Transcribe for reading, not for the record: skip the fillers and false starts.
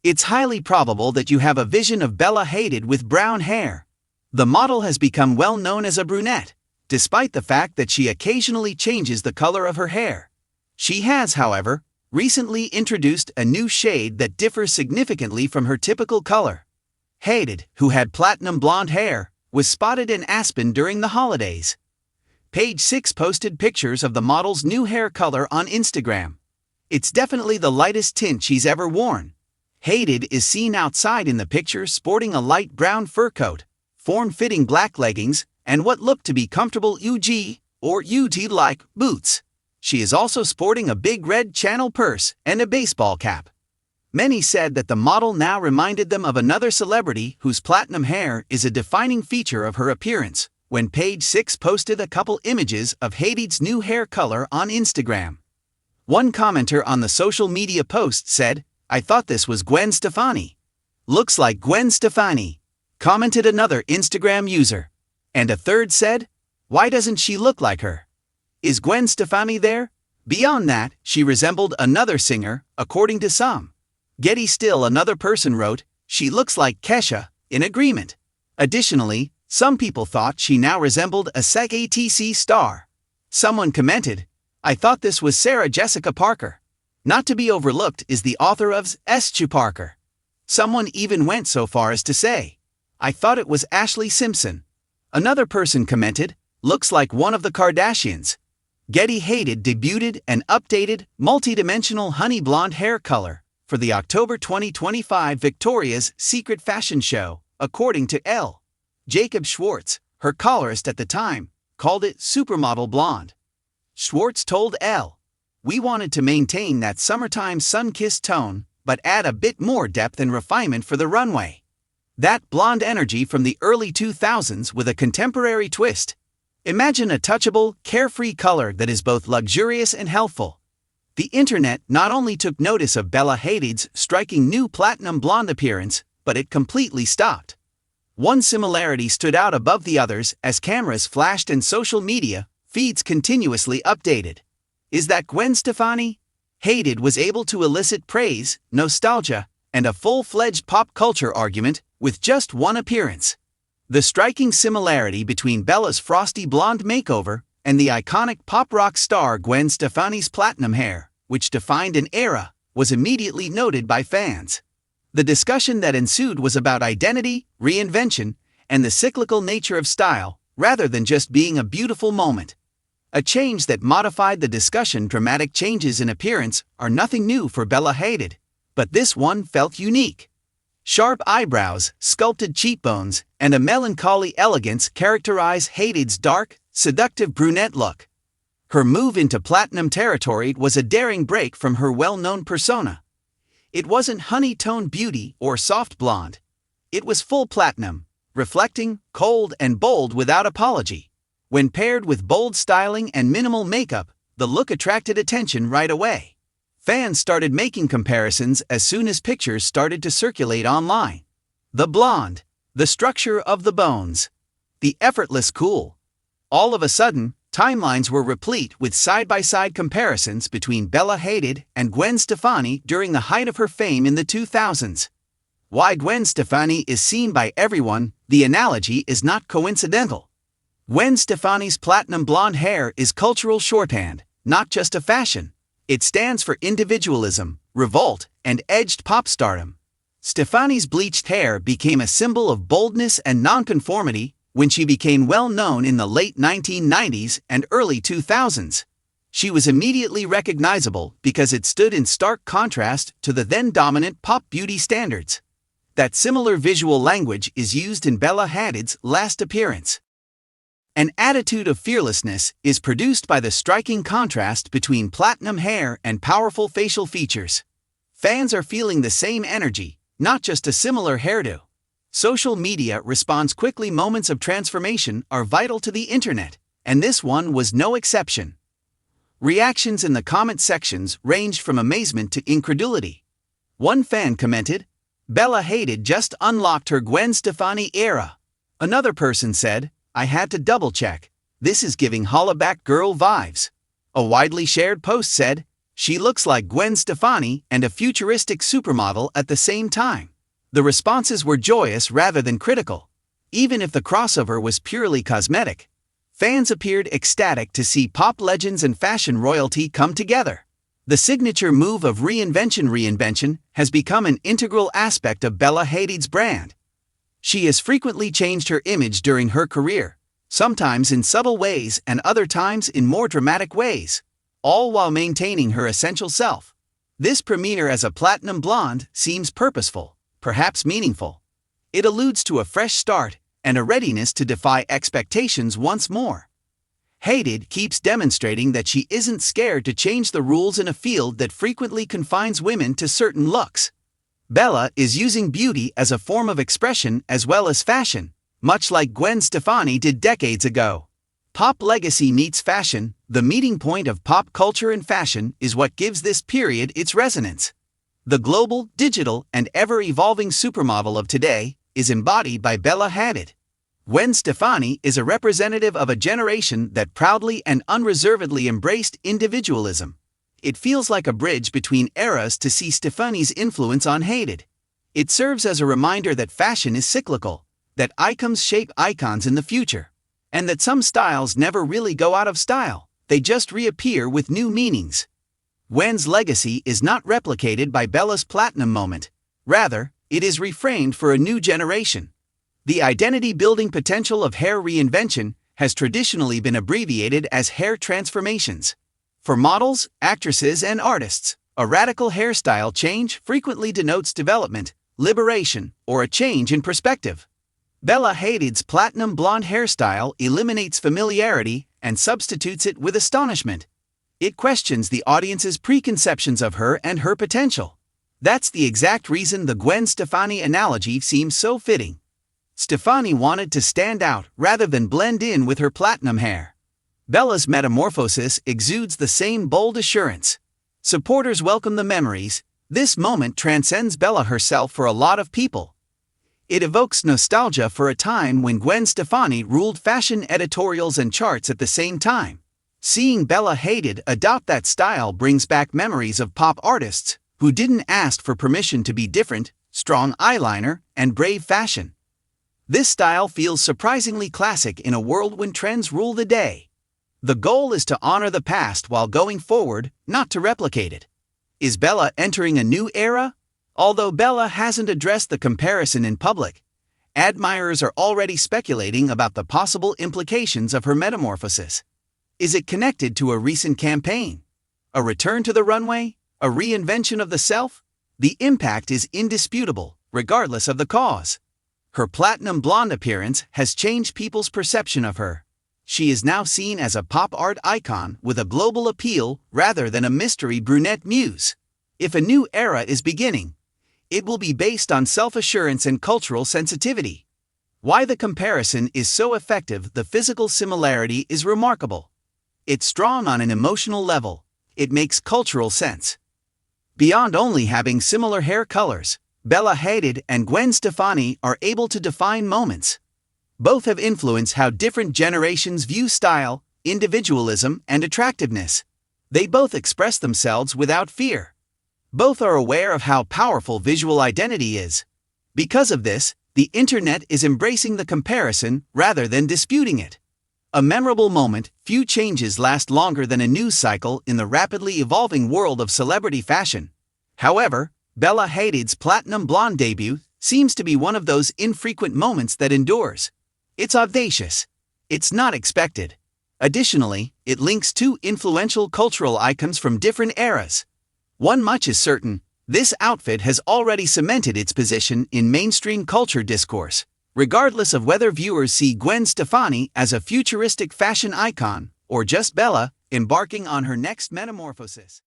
It's highly probable that you have a vision of Bella Hadid with brown hair. The model has become well known as a brunette, despite the fact that she occasionally changes the color of her hair. She has, however, recently introduced a new shade that differs significantly from her typical color. Hadid, who had platinum blonde hair, was spotted in Aspen during the holidays. Page 6 posted pictures of the model's new hair color on Instagram. It's definitely the lightest tint she's ever worn. Hadid is seen outside in the picture sporting a light brown fur coat, form-fitting black leggings, and what look to be comfortable UG or UT-like boots. She is also sporting a big red Channel purse and a baseball cap. Many said that the model now reminded them of another celebrity whose platinum hair is a defining feature of her appearance, when Page 6 posted a couple images of Hadid's new hair color on Instagram. One commenter on the social media post said, "I thought this was Gwen Stefani. Looks like Gwen Stefani," commented another Instagram user. And a third said, "Why doesn't she look like her? Is Gwen Stefani there?" Beyond that, she resembled another singer, according to some. Getty Still another person wrote, "She looks like Kesha," in agreement. Additionally, some people thought she now resembled a SEG-ATC star. Someone commented, "I thought this was Sarah Jessica Parker." Not to be overlooked is the author of S. Parker. Someone even went so far as to say, "I thought it was Ashley Simpson." Another person commented, "Looks like one of the Kardashians." Getty Hadid debuted an updated, multi-dimensional honey blonde hair color for the October 2025 Victoria's Secret fashion show, according to L. Jacob Schwartz, her colorist at the time, called it supermodel blonde. Schwartz told Elle, "We wanted to maintain that summertime sun-kissed tone, but add a bit more depth and refinement for the runway. That blonde energy from the early 2000s with a contemporary twist. Imagine a touchable, carefree color that is both luxurious and healthful." The internet not only took notice of Bella Hadid's striking new platinum blonde appearance, but it completely stopped. One similarity stood out above the others as cameras flashed and social media feeds continuously updated. Is that Gwen Stefani? Hadid was able to elicit praise, nostalgia, and a full-fledged pop culture argument with just one appearance. The striking similarity between Bella's frosty blonde makeover and the iconic pop rock star Gwen Stefani's platinum hair, which defined an era, was immediately noted by fans. The discussion that ensued was about identity, reinvention, and the cyclical nature of style, rather than just being a beautiful moment. A change that modified the discussion. Dramatic changes in appearance are nothing new for Bella Hadid, but this one felt unique. Sharp eyebrows, sculpted cheekbones, and a melancholy elegance characterize Hadid's dark, seductive brunette look. Her move into platinum territory was a daring break from her well-known persona. It wasn't honey-toned beauty or soft blonde. It was full platinum, reflecting, cold, and bold without apology. When paired with bold styling and minimal makeup, the look attracted attention right away. Fans started making comparisons as soon as pictures started to circulate online. The blonde, the structure of the bones, the effortless cool. All of a sudden, timelines were replete with side-by-side comparisons between Bella Hadid and Gwen Stefani during the height of her fame in the 2000s. Why Gwen Stefani is seen by everyone, the analogy is not coincidental. Gwen Stefani's platinum blonde hair is cultural shorthand, not just a fashion. It stands for individualism, revolt, and edged pop stardom. Stefani's bleached hair became a symbol of boldness and nonconformity when she became well known in the late 1990s and early 2000s. She was immediately recognizable because it stood in stark contrast to the then dominant pop beauty standards. That similar visual language is used in Bella Hadid's last appearance. An attitude of fearlessness is produced by the striking contrast between platinum hair and powerful facial features. Fans are feeling the same energy, not just a similar hairdo. Social media responds quickly. Moments of transformation are vital to the internet, and this one was no exception. Reactions in the comment sections ranged from amazement to incredulity. One fan commented, "Bella Hadid just unlocked her Gwen Stefani era." Another person said, "I had to double-check. This is giving hollaback girl vibes." A widely shared post said, She looks like Gwen Stefani and a futuristic supermodel at the same time. The responses were joyous rather than critical. Even if the crossover was purely cosmetic, fans appeared ecstatic to see pop legends and fashion royalty come together. The signature move of reinvention has become an integral aspect of Bella Hadid's brand. She has frequently changed her image during her career, sometimes in subtle ways and other times in more dramatic ways, all while maintaining her essential self. This premiere as a platinum blonde seems purposeful, perhaps meaningful. It alludes to a fresh start and a readiness to defy expectations once more. Hadid keeps demonstrating that she isn't scared to change the rules in a field that frequently confines women to certain looks. Bella is using beauty as a form of expression as well as fashion, much like Gwen Stefani did decades ago. Pop legacy meets fashion, the meeting point of pop culture and fashion is what gives this period its resonance. The global, digital, and ever-evolving supermodel of today is embodied by Bella Hadid. Gwen Stefani is a representative of a generation that proudly and unreservedly embraced individualism. It feels like a bridge between eras to see Stefani's influence on Hadid. It serves as a reminder that fashion is cyclical, that icons shape icons in the future, and that some styles never really go out of style, they just reappear with new meanings. Gwen's legacy is not replicated by Bella's platinum moment. Rather, it is reframed for a new generation. The identity-building potential of hair reinvention has traditionally been abbreviated as hair transformations. For models, actresses, and artists, a radical hairstyle change frequently denotes development, liberation, or a change in perspective. Bella Hadid's platinum blonde hairstyle eliminates familiarity and substitutes it with astonishment. It questions the audience's preconceptions of her and her potential. That's the exact reason the Gwen Stefani analogy seems so fitting. Stefani wanted to stand out rather than blend in with her platinum hair. Bella's metamorphosis exudes the same bold assurance. Supporters welcome the memories. This moment transcends Bella herself for a lot of people. It evokes nostalgia for a time when Gwen Stefani ruled fashion editorials and charts at the same time. Seeing Bella Hadid adopt that style brings back memories of pop artists who didn't ask for permission to be different, strong eyeliner, and brave fashion. This style feels surprisingly classic in a world when trends rule the day. The goal is to honor the past while going forward, not to replicate it. Is Bella entering a new era? Although Bella hasn't addressed the comparison in public, admirers are already speculating about the possible implications of her metamorphosis. Is it connected to a recent campaign? A return to the runway? A reinvention of the self? The impact is indisputable, regardless of the cause. Her platinum blonde appearance has changed people's perception of her. She is now seen as a pop art icon with a global appeal rather than a mystery brunette muse. If a new era is beginning, it will be based on self-assurance and cultural sensitivity. Why the comparison is so effective? The physical similarity is remarkable. It's strong on an emotional level. It makes cultural sense. Beyond only having similar hair colors, Bella Hadid and Gwen Stefani are able to define moments. Both have influenced how different generations view style, individualism, and attractiveness. They both express themselves without fear. Both are aware of how powerful visual identity is. Because of this, the internet is embracing the comparison rather than disputing it. A memorable moment, few changes last longer than a news cycle in the rapidly evolving world of celebrity fashion. However, Bella Hadid's platinum blonde debut seems to be one of those infrequent moments that endures. It's audacious. It's not expected. Additionally, it links two influential cultural icons from different eras. One much is certain, this outfit has already cemented its position in mainstream culture discourse, regardless of whether viewers see Gwen Stefani as a futuristic fashion icon or just Bella embarking on her next metamorphosis.